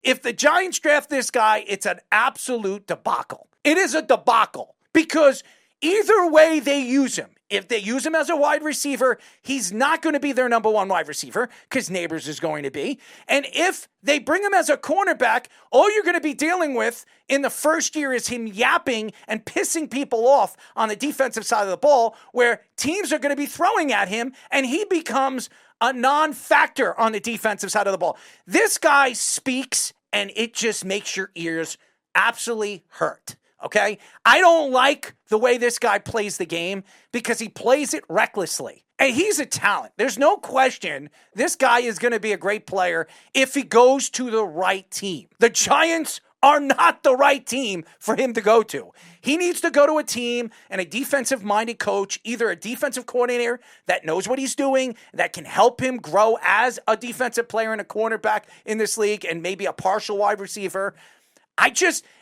If the Giants draft this guy, it's an absolute debacle. It is a debacle because either way they use him, if they use him as a wide receiver, he's not going to be their number one wide receiver because Neighbors is going to be. And if they bring him as a cornerback, all you're going to be dealing with in the first year is him yapping and pissing people off on the defensive side of the ball where teams are going to be throwing at him and he becomes a non-factor on the defensive side of the ball. This guy speaks and it just makes your ears absolutely hurt. Okay? I don't like the way this guy plays the game because he plays it recklessly. And he's a talent. There's no question this guy is going to be a great player if he goes to the right team. The Giants are not the right team for him to go to. He needs to go to a team and a defensive-minded coach, either a defensive coordinator that knows what he's doing, that can help him grow as a defensive player and a cornerback in this league, and maybe a partial wide receiver.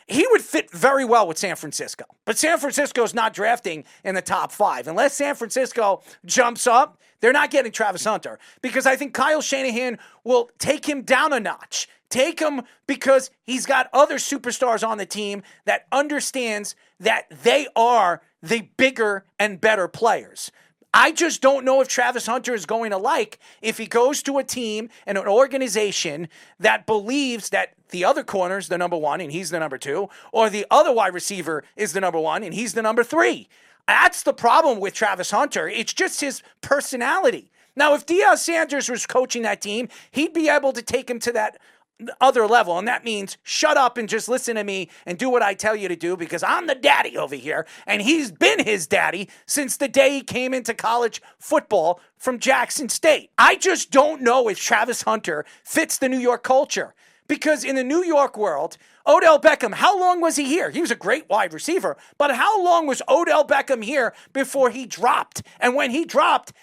He would fit very well with San Francisco. But San Francisco's not drafting in the top 5. Unless San Francisco jumps up, they're not getting Travis Hunter. Because I think Kyle Shanahan will take him down a notch. Take him because he's got other superstars on the team that understands that they are the bigger and better players. I just don't know if Travis Hunter is going to like if he goes to a team and an organization that believes that the other corner's the number 1 and he's the number 2, or the other wide receiver is the number 1 and he's the number 3. That's the problem with Travis Hunter. It's just his personality. Now, if Deion Sanders was coaching that team, he'd be able to take him to that other level, and that means shut up and just listen to me and do what I tell you to do because I'm the daddy over here, and he's been his daddy since the day he came into college football from Jackson State. I just don't know if Travis Hunter fits the New York culture because in the New York world, Odell Beckham, how long was he here? He was a great wide receiver, but how long was Odell Beckham here before he dropped? And when he dropped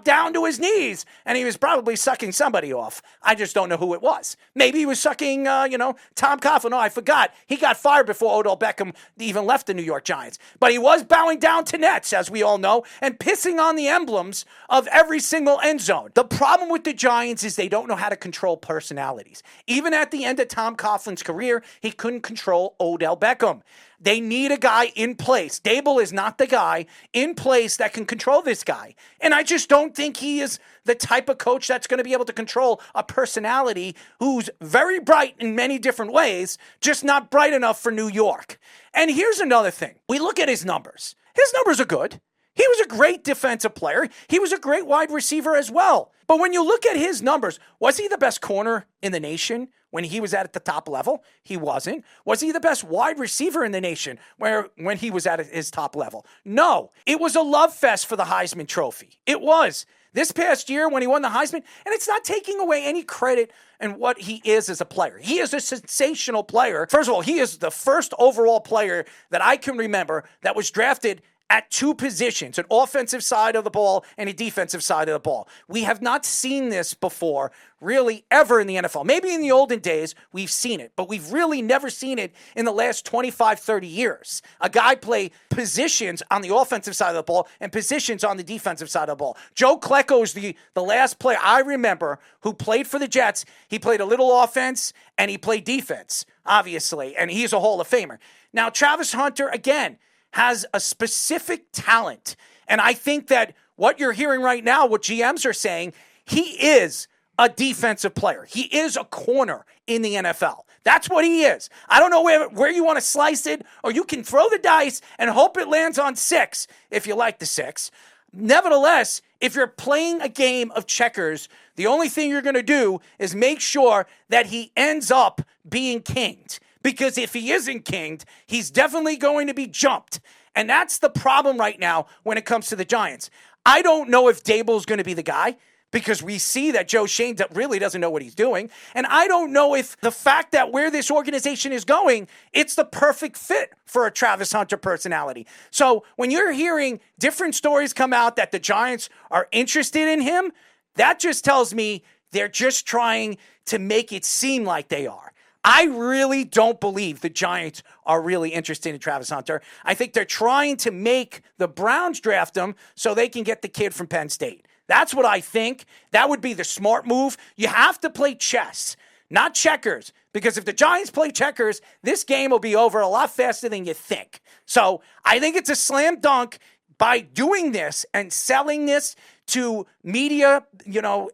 down to his knees, and he was probably sucking somebody off. I just don't know who it was. Maybe he was sucking, Tom Coughlin. No, I forgot. He got fired before Odell Beckham even left the New York Giants. But he was bowing down to nets, as we all know, and pissing on the emblems of every single end zone. The problem with the Giants is they don't know how to control personalities. Even at the end of Tom Coughlin's career, he couldn't control Odell Beckham. They need a guy in place. Dable is not the guy in place that can control this guy. And I just don't think he is the type of coach that's going to be able to control a personality who's very bright in many different ways, just not bright enough for New York. And here's another thing. We look at his numbers. His numbers are good. He was a great defensive player. He was a great wide receiver as well. But when you look at his numbers, was he the best corner in the nation when he was at the top level? He wasn't. Was he the best wide receiver in the nation when he was at his top level? No. It was a love fest for the Heisman Trophy. It was. This past year when he won the Heisman, and it's not taking away any credit in what he is as a player. He is a sensational player. First of all, he is the first overall player that I can remember that was drafted at 2 positions, an offensive side of the ball and a defensive side of the ball. We have not seen this before, really, ever in the NFL. Maybe in the olden days, we've seen it, but we've really never seen it in the last 25, 30 years. A guy play positions on the offensive side of the ball and positions on the defensive side of the ball. Joe Klecko is the last player I remember who played for the Jets. He played a little offense and he played defense, obviously, and he's a Hall of Famer. Now, Travis Hunter, again, has a specific talent. And I think that what you're hearing right now, what GMs are saying, he is a defensive player. He is a corner in the NFL. That's what he is. I don't know where you want to slice it, or you can throw the dice and hope it lands on 6 if you like the 6. Nevertheless, if you're playing a game of checkers, the only thing you're going to do is make sure that he ends up being kinged. Because if he isn't kinged, he's definitely going to be jumped. And that's the problem right now when it comes to the Giants. I don't know if Dable's going to be the guy because we see that Joe Schoen really doesn't know what he's doing. And I don't know if the fact that where this organization is going, it's the perfect fit for a Travis Hunter personality. So when you're hearing different stories come out that the Giants are interested in him, that just tells me they're just trying to make it seem like they are. I really don't believe the Giants are really interested in Travis Hunter. I think they're trying to make the Browns draft him so they can get the kid from Penn State. That's what I think. That would be the smart move. You have to play chess. not checkers. Because if the Giants play checkers, this game will be over a lot faster than you think. So I think it's a slam dunk by doing this and selling this to media,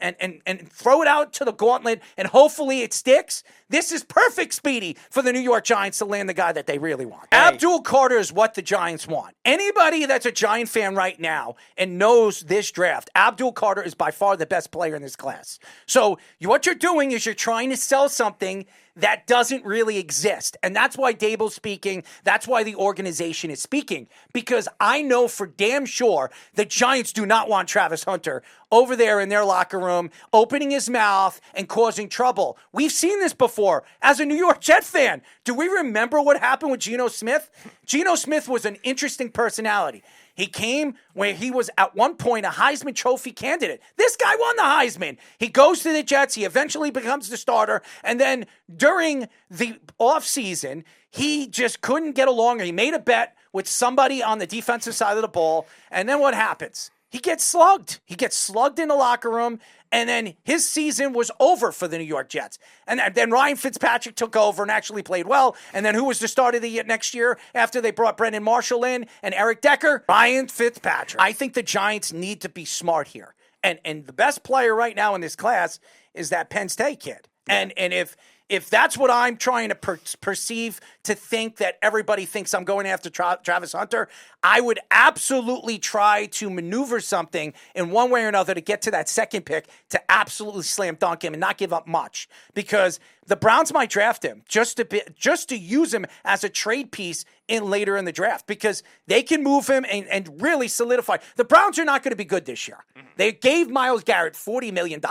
and throw it out to the gauntlet, and hopefully it sticks. This is perfect, Speedy, for the New York Giants to land the guy that they really want. Hey. Abdul Carter is what the Giants want. Anybody that's a Giant fan right now and knows this draft, Abdul Carter is by far the best player in this class. So what you're doing is you're trying to sell something that doesn't really exist. And that's why Dable's speaking. That's why the organization is speaking. Because I know for damn sure the Giants do not want Travis Hunter over there in their locker room, opening his mouth and causing trouble. We've seen this before. As a New York Jet fan, do we remember what happened with Geno Smith? Geno Smith was an interesting personality. He came where he was at one point a Heisman Trophy candidate. This guy won the Heisman. He goes to the Jets. He eventually becomes the starter. And then during the offseason, he just couldn't get along. He made a bet with somebody on the defensive side of the ball. And then what happens? He gets slugged. He gets slugged in the locker room. And then his season was over for the New York Jets. And then Ryan Fitzpatrick took over and actually played well. And then who was the starter of the year next year after they brought Brendan Marshall in and Eric Decker? Ryan Fitzpatrick. I think the Giants need to be smart here. And the best player right now in this class is that Penn State kid. And if that's what I'm trying to perceive to think that everybody thinks I'm going after Travis Hunter, I would absolutely try to maneuver something in one way or another to get to that second pick to absolutely slam dunk him and not give up much. Because the Browns might draft him just to use him as a trade piece later in the draft, because they can move him and really solidify. The Browns are not going to be good this year. They gave Myles Garrett $40 million.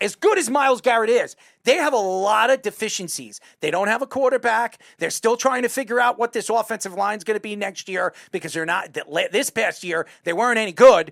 As good as Myles Garrett is, they have a lot of deficiencies. They don't have a quarterback. They're still trying to figure out what this offensive line is going to be next year, because they're not. This past year, they weren't any good.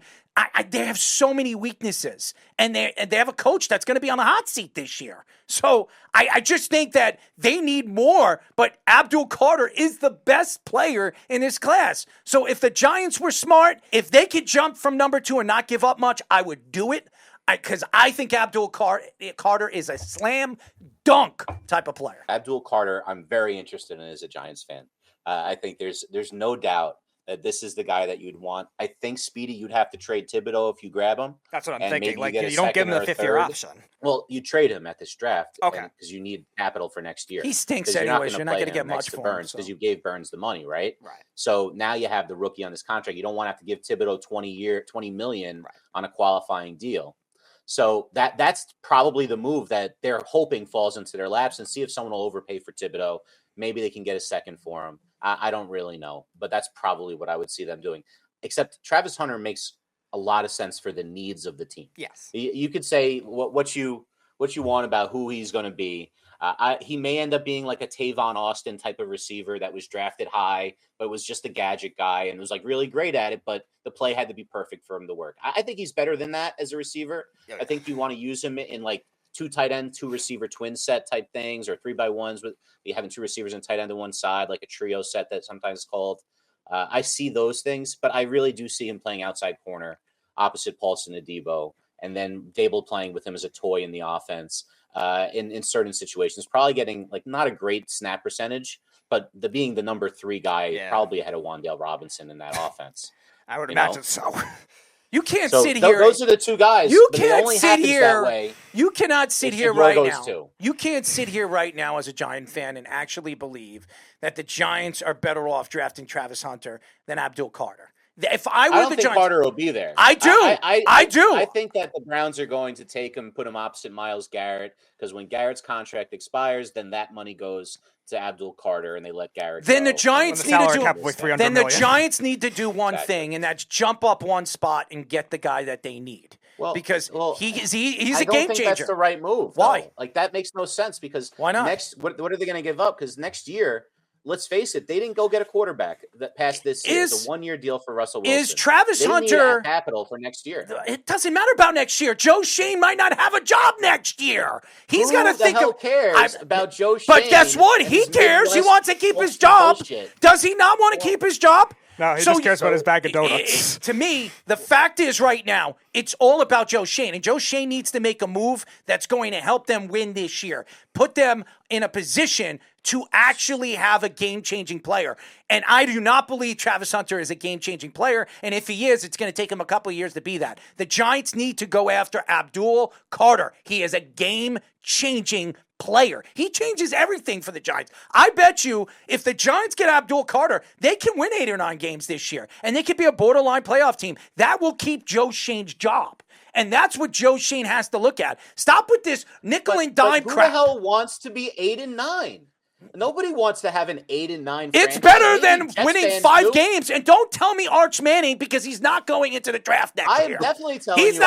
They have so many weaknesses, and they have a coach that's going to be on the hot seat this year. So I just think that they need more, but Abdul Carter is the best player in this class. So if the Giants were smart, if they could jump from number 2 and not give up much, I would do it. Because I think Abdul Carter is a slam dunk type of player. Abdul Carter, I'm very interested in as a Giants fan. I think there's no doubt that this is the guy that you'd want. I think, Speedy, you'd have to trade Thibodeau if you grab him. That's what I'm thinking. Like, you don't give him the fifth-year option. Well, you trade him at this draft. Okay. Because you need capital for next year. He stinks anyways. You're not going to get much for Burns, because you gave Burns the money, right? Right. So now you have the rookie on this contract. You don't want to have to give Thibodeau $20 million on a qualifying deal. So that's probably the move that they're hoping falls into their laps, and see if someone will overpay for Thibodeau. Maybe they can get a second for him. I don't really know, but that's probably what I would see them doing. Except Travis Hunter makes a lot of sense for the needs of the team. Yes. You could say what you want about who he's going to be. He may end up being like a Tavon Austin type of receiver that was drafted high, but was just a gadget guy and was like really great at it, but the play had to be perfect for him to work. I think he's better than that as a receiver. Yeah. I think you want to use him in like 2 tight end, 2 receiver twin set type things, or 3x1s with you having 2 receivers and tight end to one side, like a trio set that sometimes is called. I see those things, but I really do see him playing outside corner opposite Paulson Adebo, and then Dable playing with him as a toy in the offense. In certain situations, probably getting like not a great snap percentage, but being the number 3 guy, probably ahead of Wan'Dale Robinson in that offense. I would imagine so. You can't sit here. Those are the 2 guys. You can't sit here. You cannot sit here right now. Two. You can't sit here right now as a Giant fan and actually believe that the Giants are better off drafting Travis Hunter than Abdul Carter. If I were I don't the think Giants, Carter will be there. I do. I do. I think that the Browns are going to take him, put him opposite Myles Garrett, because when Garrett's contract expires, then that money goes to Abdul Carter, and they let Garrett then go. The Giants need to do. Then the Giants need to do one thing, and that's jump up one spot and get the guy that they need. Well, because he's a game changer. I don't think that's the right move. Why? Though. Like, that makes no sense, because why not? What are they going to give up? Because next year, let's face it, they didn't go get a quarterback that passed this year. It's a 1-year deal for Russell Wilson. Is Travis they Hunter need capital for next year? It doesn't matter about next year. Joe Schoen might not have a job next year. He's got to think Who cares about Joe Schoen? But guess what? He cares. He wants to keep his job. Bullshit. Does he not want to keep his job? No, he just cares about his bag of donuts. To me, the fact is right now, it's all about Joe Schoen. And Joe Schoen needs to make a move that's going to help them win this year. Put them in a position to actually have a game-changing player. And I do not believe Travis Hunter is a game-changing player. And if he is, it's going to take him a couple of years to be that. The Giants need to go after ABDUL CARTER. He is a game-changing player. He changes everything for the Giants. I bet you if the Giants get ABDUL CARTER, they can win 8 or 9 games this year. And they could be a borderline playoff team. That will keep Joe Schoen's job. And that's what Joe Schoen has to look at. Stop with this nickel and dime crap. Who the hell wants to be 8-9? Nobody wants to have an 8-9. It's better than winning 5 games. And don't tell me Arch Manning because he's not going into the draft next year. I am definitely telling you. He's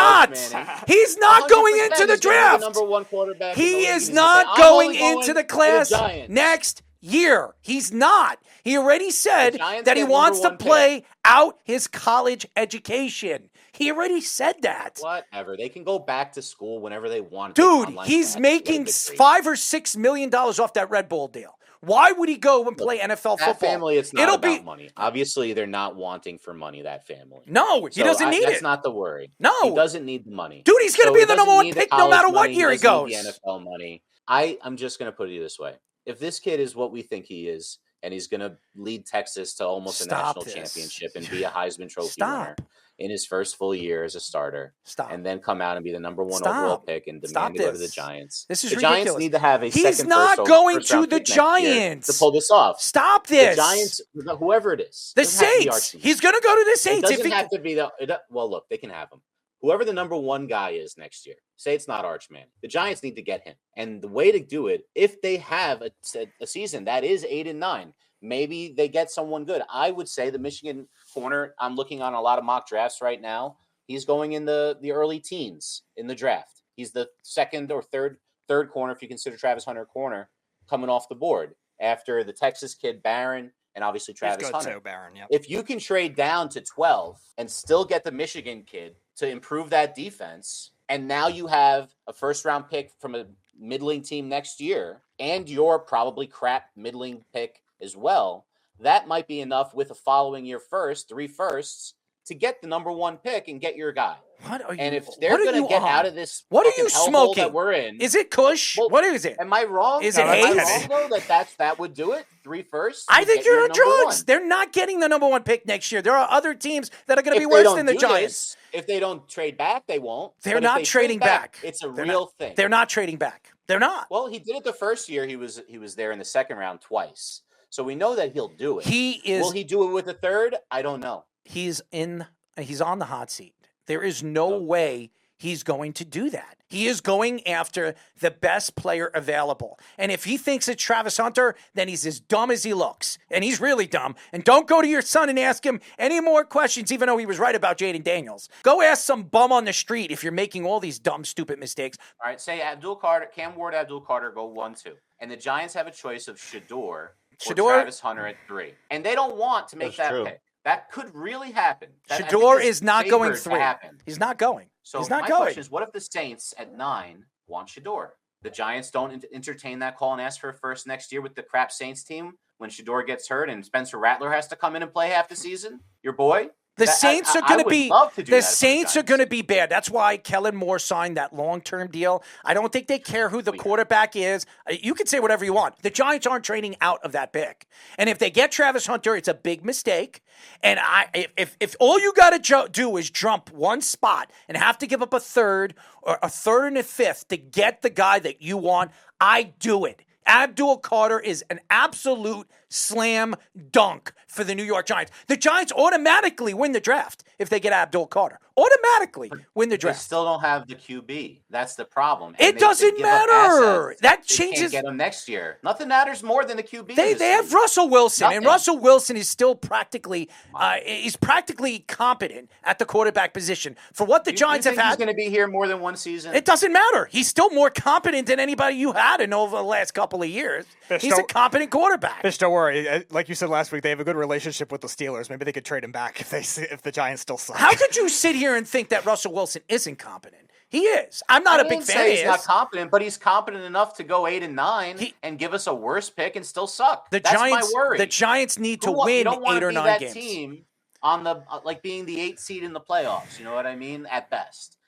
not going into the draft. The number 1 quarterback. He is not going into the class next year. He's not. He already said that he wants to play out his college education. He already said that. Whatever. They can go back to school whenever they want. Dude, he's making $5 or $6 million off that Red Bull deal. Why would he go and play NFL football? That family, it's not about money. Obviously, they're not wanting for money, that family. No, he doesn't need it. That's not the worry. No. He doesn't need the money. Dude, he's going to be the number 1 pick no matter what year he goes. The NFL money. I'm just going to put it this way. If this kid is what we think he is, and he's going to lead Texas to almost a national championship and be a Heisman Trophy winner in his first full year as a starter, and then come out and be the number 1 overall pick and demand to go to the Giants. This is the ridiculous. Giants need to have a He's not going to the Giants to pull this off. Stop this. The Giants, whoever it is. The Saints. He's going to go to the Saints. It doesn't have to be well, look, they can have him. Whoever the number 1 guy is next year, say it's not Archman. The Giants need to get him. And the way to do it, if they have a season that is 8-9, maybe they get someone good. I would say the Michigan corner, I'm looking on a lot of mock drafts right now. He's going in the early teens in the draft. He's the second or third corner, if you consider Travis Hunter corner, coming off the board after the Texas kid Barron and obviously Travis Hunter. Too, Barron, yep. If you can trade down to 12 and still get the Michigan kid to improve that defense, and now you have a first-round pick from a middling team next year, and your probably crap middling pick as well, that might be enough with a following year first, 3 firsts, to get the number 1 pick and get your guy. And if they're going to get out of this what are you smoking that we're in, is it Kush? Well, what is it? Am I wrong? Is it Hayes? Am I wrong though that would do it? 3 firsts? I think you're on drugs. 1. They're not getting the number 1 pick next year. There are other teams that are going to be worse than the Giants. If they don't trade back, they won't. They're not trading back. It's a real thing. They're not trading back. They're not. Well, he did it the first year. He was there in the second round twice. So we know that he'll do it. Will he do it with a third? I don't know. He's on the hot seat. There is no way he's going to do that. He is going after the best player available. And if he thinks it's Travis Hunter, then he's as dumb as he looks. And he's really dumb. And don't go to your son and ask him any more questions, even though he was right about Jaden Daniels. Go ask some bum on the street if you're making all these dumb, stupid mistakes. All right, say ABDUL CARTER, Cam Ward, ABDUL CARTER go 1-2. And the Giants have a choice of Shador or Travis Hunter at 3. And they don't want to make that pick. That could really happen. Shador is not going 3. He's not going. So he's not my question is, what if the Saints at 9 want Shador? The Giants don't entertain that call and ask for a first next year with the crap Saints team when Shador gets hurt and Spencer Rattler has to come in and play half the season? Your boy? The Saints are going to be Saints are going to be bad. That's why Kellen Moore signed that long-term deal. I don't think they care who the quarterback is. You can say whatever you want. The Giants aren't trading out of that pick. And if they get Travis Hunter, it's a big mistake. And if all you got to do is jump 1 spot and have to give up a third or a third and a fifth to get the guy that you want, I do it. ABDUL CARTER is an absolute slam dunk for the New York Giants. The Giants automatically win the draft if they get ABDUL CARTER. automatically win the They draft. still don't have the QB. That's the problem. And It doesn't matter. That They changes. can't get them next year. Nothing matters more than the QB. They have Russell Wilson, and Nothing. Russell Wilson is still practically he's practically competent at the quarterback position for what the Giants have had. He's going to be here more than one season. It doesn't matter. He's still more competent than anybody you had in over the last couple of years. He's a competent quarterback. Fish, don't worry. Like you said last week, they have a good relationship with the Steelers. Maybe they could trade him back if the Giants still suck. How could you sit here and think that Russell Wilson isn't competent? He is. I'm not a big fan of his. He's not competent, but he's competent enough to go 8-9 and give us a worse pick and still suck. That's my worry. The Giants need to win 8 or 9 games. Team on the being the 8th seed in the playoffs. You know what I mean? At best.